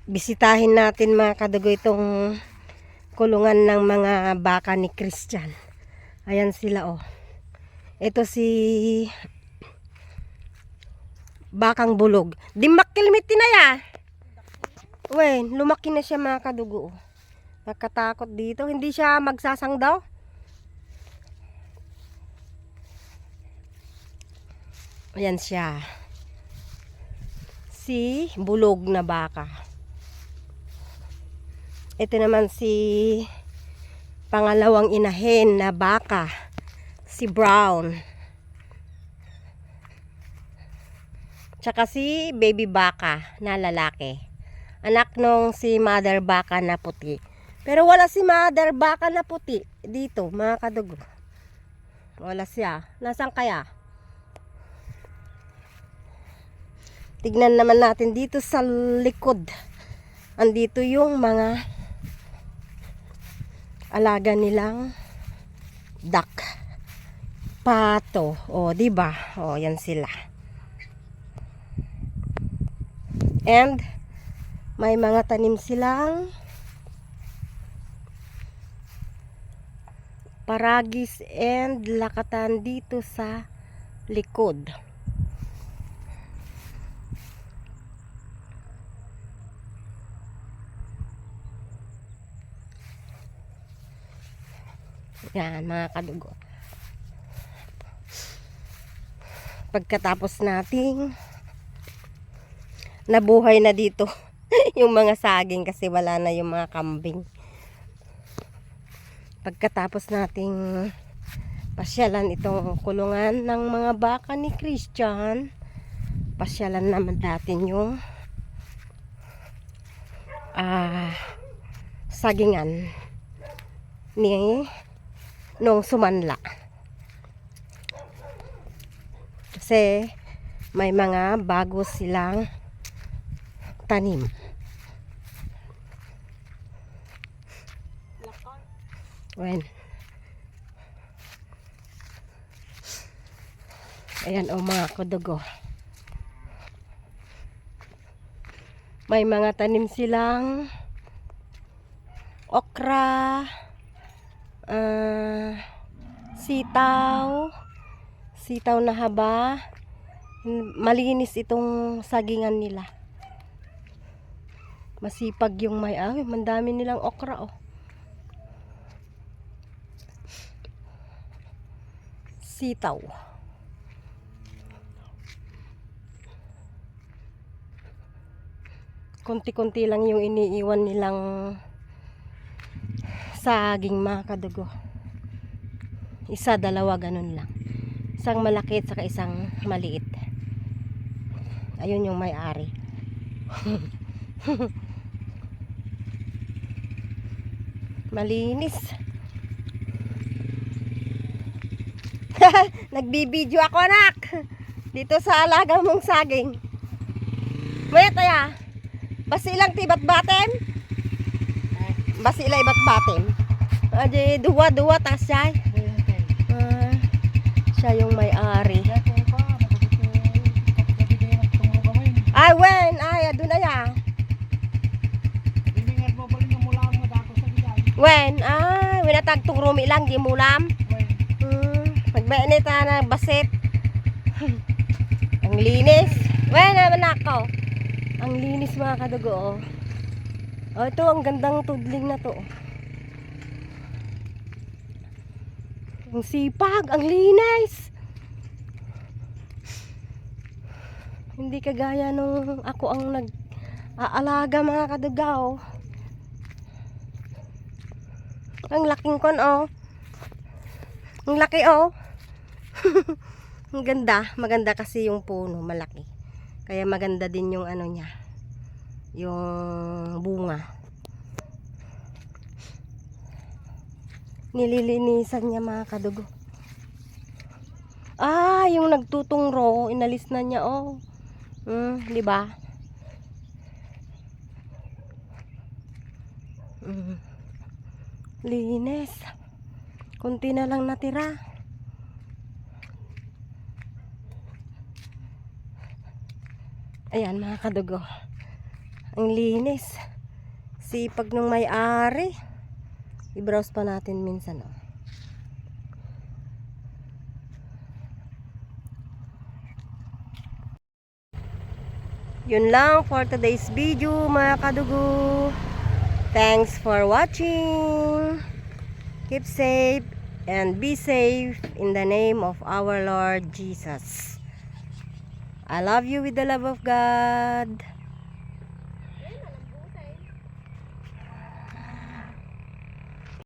Bisitahin natin mga kadugo itong kulungan ng mga baka ni Christian. Ayan sila oh. Ito si bakang bulog. Di makilmit na ya. Wen, lumaki na siya mga kadugo. Nakatakot dito. Hindi siya magsasang daw. Ayan siya. Si bulog na baka. Ito naman si pangalawang inahin na baka. Si Brown. Tsaka si baby baka na lalaki. Anak nung si mother baka na puti. Pero wala si mother baka na puti dito mga kadugo. Wala siya. Nasaan kaya? Tignan naman natin dito sa likod. Andito yung mga alaga nilang duck. Pato. O, di ba? O, yan sila. And may mga tanim silang paragis and lakatan dito sa likod. Yan mga kadugo. Pagkatapos nating nabuhay na dito yung mga saging kasi wala na yung mga kambing. Pagkatapos nating pasyalan itong kulungan ng mga baka ni Christian, pasyalan naman natin yung sagingan ni nung sumanla. Kasi may mga bago silang tanim. Ayan. Ayan o mga kadugo. May mga tanim silang okra, sitaw na haba. Malinis itong sagingan nila. Masipag yung mandami nilang okra oh. Sitaw. Konti-konti lang yung iniiwan nilang saging mga kadugo. Isa, dalawa, ganun lang. Isang malaki at saka isang maliit. Ayun yung may-ari. Malinis. Nagbibideo ako anak. Dito sa alaga mong saging. Wait ya. Basi lang tibat batem. Basi lang ibat batem. Aje dua tas siya. Siya yung may-ari. Ay wen, ay aduna ya. Wen, winatag tong rumi lang gimulam. Magbainit na basit. Ang linis. Wen naman ako. Ang linis mga kadugo. Oh, ito ang gandang tudling na to. Ang sipag, ang linis. Hindi kagaya nung ako ang nag-aalaga mga kadugaw. Ang laking kon oh. Ang laki oh. Ang ganda, maganda kasi yung puno, malaki. Kaya maganda din yung ano niya. Yung bunga. Nililinisan niya mga kadugo. Yung nagtutungro, inalis na niya oh. Di ba? Linis. Kunti na lang natira. Ayan mga kadugo. Ang linis. Sipag nung may-ari. I-browse pa natin minsan, oh. Yun lang for today's video, mga kadugo. Thanks for watching. Keep safe and be safe in the name of our Lord Jesus. I love you with the love of God.